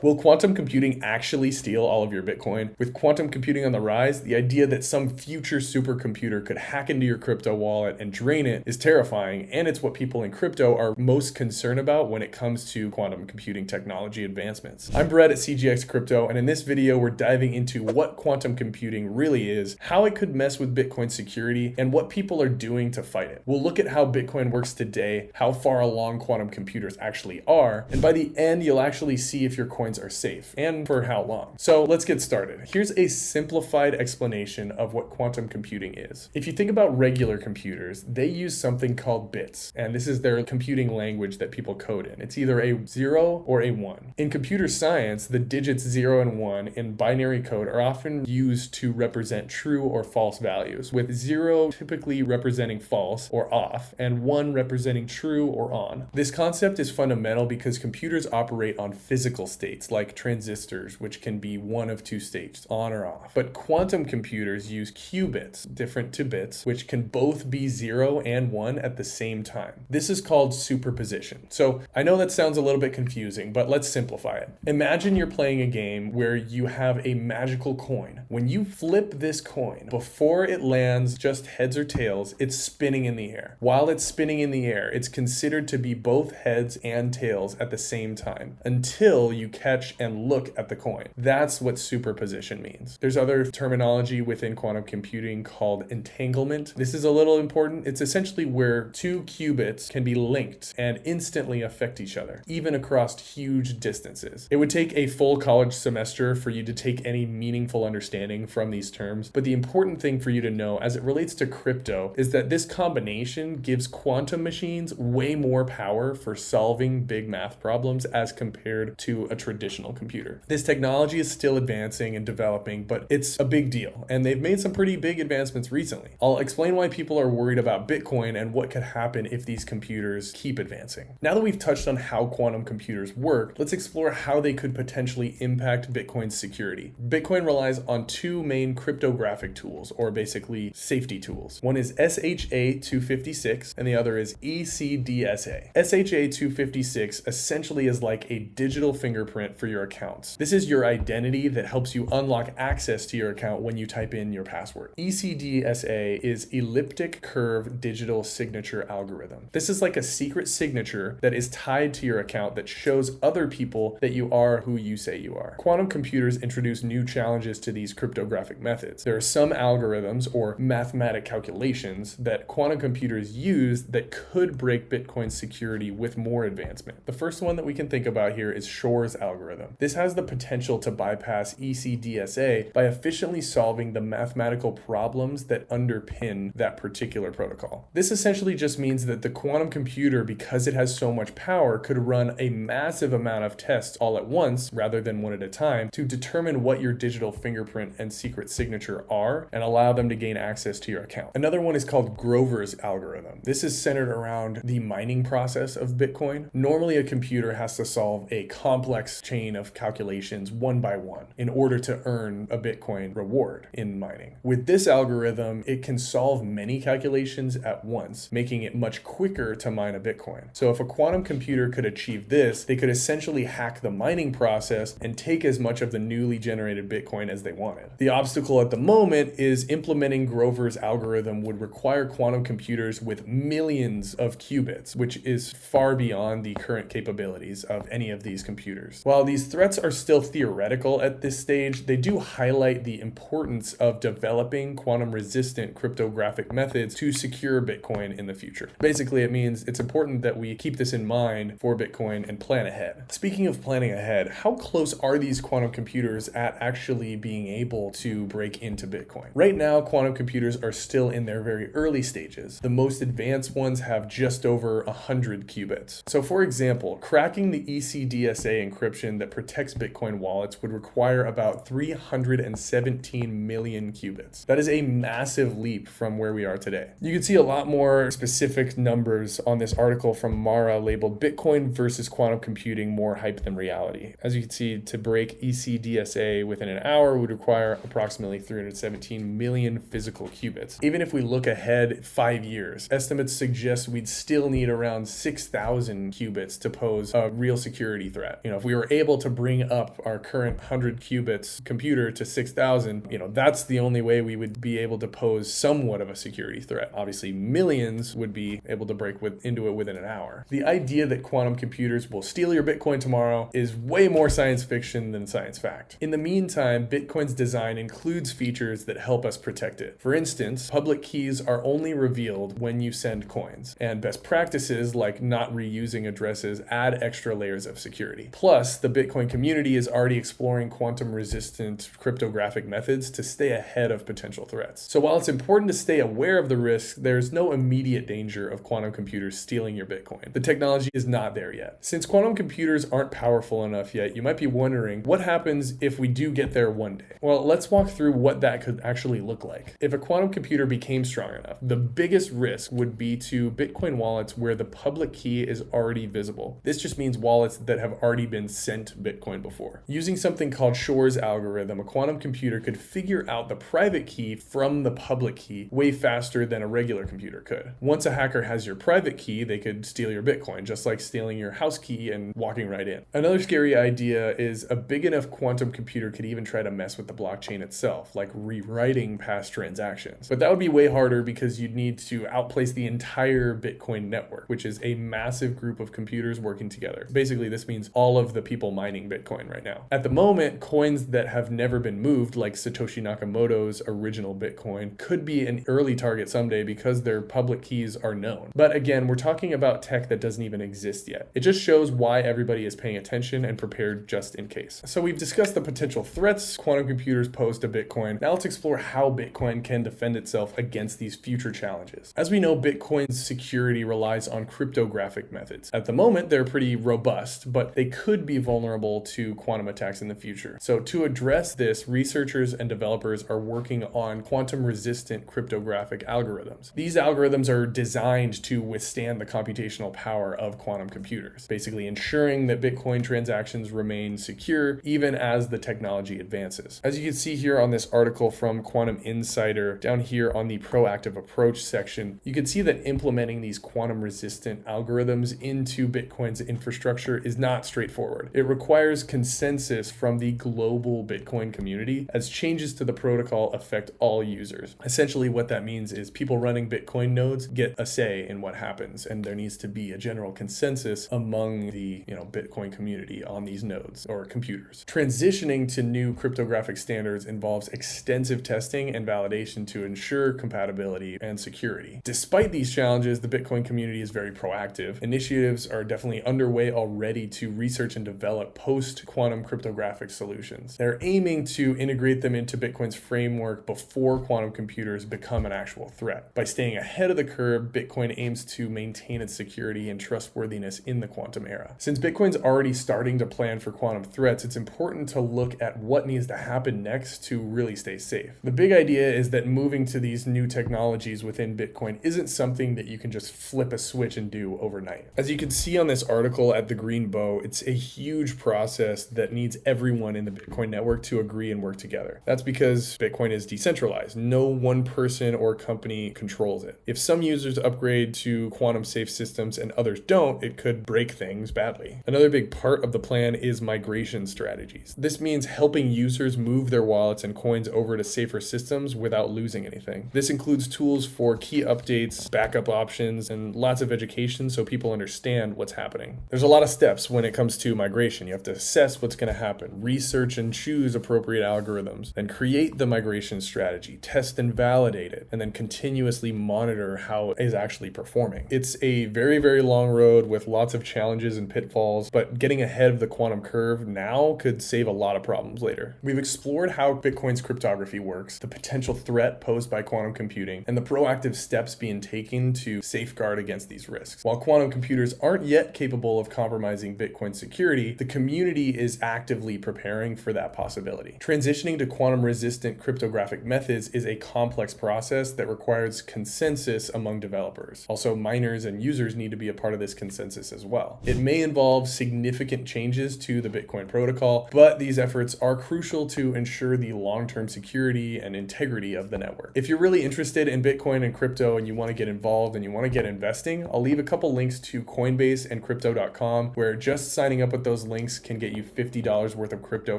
Will quantum computing actually steal all of your Bitcoin? With quantum computing on the rise, the idea that some future supercomputer could hack into your crypto wallet and drain it is terrifying, and it's what people in crypto are most concerned about when it comes to quantum computing technology advancements. I'm Brett at CGX Crypto, and in this video, we're diving into what quantum computing really is, how it could mess with Bitcoin security, and what people are doing to fight it. We'll look at how Bitcoin works today, how far along quantum computers actually are, and by the end, you'll actually see if your coins are safe, and for how long. So let's get started. Here's a simplified explanation of what quantum computing is. If you think about regular computers, they use something called bits, and this is their computing language that people code in. It's either a 0 or a 1. In computer science, the digits 0 and 1 in binary code are often used to represent true or false values, with 0 typically representing false or off, and 1 representing true or on. This concept is fundamental because computers operate on physical states like transistors, which can be one of two states, on or off. But quantum computers use qubits, different to bits, which can both be 0 and 1 at the same time. This is called superposition. So I know that sounds a little bit confusing, but let's simplify it. Imagine you're playing a game where you have a magical coin. When you flip this coin, before it lands just heads or tails, it's spinning in the air. While it's spinning in the air, it's considered to be both heads and tails at the same time, until you catch and look at the coin. That's what superposition means. There's other terminology within quantum computing called entanglement. This is a little important. It's essentially where two qubits can be linked and instantly affect each other, even across huge distances. It would take a full college semester for you to take any meaningful understanding from these terms, but the important thing for you to know as it relates to crypto is that this combination gives quantum machines way more power for solving big math problems as compared to a traditional computer. This technology is still advancing and developing, but it's a big deal, and they've made some pretty big advancements recently. I'll explain why people are worried about Bitcoin and what could happen if these computers keep advancing. Now that we've touched on how quantum computers work, let's explore how they could potentially impact Bitcoin's security. Bitcoin relies on two main cryptographic tools, or basically safety tools. One is SHA-256 and the other is ECDSA. SHA-256 essentially is like a digital fingerprint for your accounts. This is your identity that helps you unlock access to your account when you type in your password. ECDSA is elliptic curve digital signature algorithm. This is like a secret signature that is tied to your account that shows other people that you are who you say you are. Quantum computers introduce new challenges to these cryptographic methods. There are some algorithms or mathematic calculations that quantum computers use that could break Bitcoin's security with more advancement. The first one that we can think about here is Shor's algorithm. This has the potential to bypass ECDSA by efficiently solving the mathematical problems that underpin that particular protocol. This essentially just means that the quantum computer, because it has so much power, could run a massive amount of tests all at once rather than one at a time to determine what your digital fingerprint and secret signature are and allow them to gain access to your account. Another one is called Grover's algorithm. This is centered around the mining process of Bitcoin. Normally, a computer has to solve a complex chain of calculations one by one in order to earn a Bitcoin reward in mining. With this algorithm, it can solve many calculations at once, making it much quicker to mine a Bitcoin. So if a quantum computer could achieve this, they could essentially hack the mining process and take as much of the newly generated Bitcoin as they wanted. The obstacle at the moment is implementing Grover's algorithm would require quantum computers with millions of qubits, which is far beyond the current capabilities of any of these computers. While these threats are still theoretical at this stage, they do highlight the importance of developing quantum-resistant cryptographic methods to secure Bitcoin in the future. Basically, it means it's important that we keep this in mind for Bitcoin and plan ahead. Speaking of planning ahead, how close are these quantum computers at actually being able to break into Bitcoin? Right now, quantum computers are still in their very early stages. The most advanced ones have just over 100 qubits. So for example, cracking the ECDSA encryption that protects Bitcoin wallets would require about 317 million qubits. That is a massive leap from where we are today. You can see a lot more specific numbers on this article from Mara labeled Bitcoin versus quantum computing more hype than reality. As you can see, to break ECDSA within an hour would require approximately 317 million physical qubits. Even if we look ahead 5 years, estimates suggest we'd still need around 6,000 qubits to pose a real security threat. If we were able to bring up our current 100 qubits computer to 6,000, that's the only way we would be able to pose somewhat of a security threat. Obviously, millions would be able to break into it within an hour. The idea that quantum computers will steal your Bitcoin tomorrow is way more science fiction than science fact. In the meantime, Bitcoin's design includes features that help us protect it. For instance, public keys are only revealed when you send coins, and best practices like not reusing addresses add extra layers of security. Plus, the Bitcoin community is already exploring quantum-resistant cryptographic methods to stay ahead of potential threats. So while it's important to stay aware of the risks, there's no immediate danger of quantum computers stealing your Bitcoin. The technology is not there yet. Since quantum computers aren't powerful enough yet, you might be wondering what happens if we do get there one day. Well, let's walk through what that could actually look like. If a quantum computer became strong enough, the biggest risk would be to Bitcoin wallets where the public key is already visible. This just means wallets that have already been sent Bitcoin before. Using something called Shor's algorithm, a quantum computer could figure out the private key from the public key way faster than a regular computer could. Once a hacker has your private key, they could steal your Bitcoin, just like stealing your house key and walking right in. Another scary idea is a big enough quantum computer could even try to mess with the blockchain itself, like rewriting past transactions. But that would be way harder because you'd need to outplace the entire Bitcoin network, which is a massive group of computers working together. Basically, this means all of the people mining Bitcoin right now. At the moment, coins that have never been moved, like Satoshi Nakamoto's original Bitcoin, could be an early target someday because their public keys are known. But again, we're talking about tech that doesn't even exist yet. It just shows why everybody is paying attention and prepared just in case. So we've discussed the potential threats quantum computers pose to Bitcoin. Now let's explore how Bitcoin can defend itself against these future challenges. As we know, Bitcoin's security relies on cryptographic methods. At the moment, they're pretty robust, but they could be vulnerable to quantum attacks in the future. So to address this, researchers and developers are working on quantum-resistant cryptographic algorithms. These algorithms are designed to withstand the computational power of quantum computers, basically ensuring that Bitcoin transactions remain secure even as the technology advances. As you can see here on this article from Quantum Insider, down here on the proactive approach section, you can see that implementing these quantum-resistant algorithms into Bitcoin's infrastructure is not straightforward. It requires consensus from the global Bitcoin community as changes to the protocol affect all users. Essentially, what that means is people running Bitcoin nodes get a say in what happens, and there needs to be a general consensus among the Bitcoin community on these nodes or computers. Transitioning to new cryptographic standards involves extensive testing and validation to ensure compatibility and security. Despite these challenges, the Bitcoin community is very proactive. Initiatives are definitely underway already to research and develop post-quantum cryptographic solutions. They're aiming to integrate them into Bitcoin's framework before quantum computers become an actual threat. By staying ahead of the curve, Bitcoin aims to maintain its security and trustworthiness in the quantum era. Since Bitcoin's already starting to plan for quantum threats, it's important to look at what needs to happen next to really stay safe. The big idea is that moving to these new technologies within Bitcoin isn't something that you can just flip a switch and do overnight. As you can see on this article at the Green Bow, it's a huge process that needs everyone in the Bitcoin network to agree and work together. That's because Bitcoin is decentralized. No one person or company controls it. If some users upgrade to quantum safe systems and others don't, it could break things badly. Another big part of the plan is migration strategies. This means helping users move their wallets and coins over to safer systems without losing anything. This includes tools for key updates, backup options, and lots of education so people understand what's happening. There's a lot of steps when it comes to migration. You have to assess what's going to happen, research and choose appropriate algorithms, then create the migration strategy, test and validate it, and then continuously monitor how it is actually performing. It's a very, very long road with lots of challenges and pitfalls, but getting ahead of the quantum curve now could save a lot of problems later. We've explored how Bitcoin's cryptography works, the potential threat posed by quantum computing, and the proactive steps being taken to safeguard against these risks. While quantum computers aren't yet capable of compromising Bitcoin's security, the community is actively preparing for that possibility. Transitioning to quantum-resistant cryptographic methods is a complex process that requires consensus among developers. Also, miners and users need to be a part of this consensus as well. It may involve significant changes to the Bitcoin protocol, but these efforts are crucial to ensure the long-term security and integrity of the network. If you're really interested in Bitcoin and crypto and you want to get involved and you want to get investing, I'll leave a couple links to Coinbase and crypto.com, where just signing up with those those links can get you $50 worth of crypto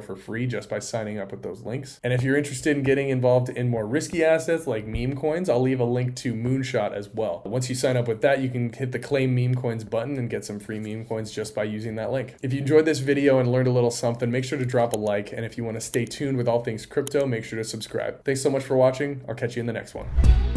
for free just by signing up with those links. And if you're interested in getting involved in more risky assets like meme coins, I'll leave a link to MoonShot as well. Once you sign up with that, you can hit the claim meme coins button and get some free meme coins just by using that link. If you enjoyed this video and learned a little something, make sure to drop a like. And if you want to stay tuned with all things crypto, make sure to subscribe. Thanks so much for watching. I'll catch you in the next one.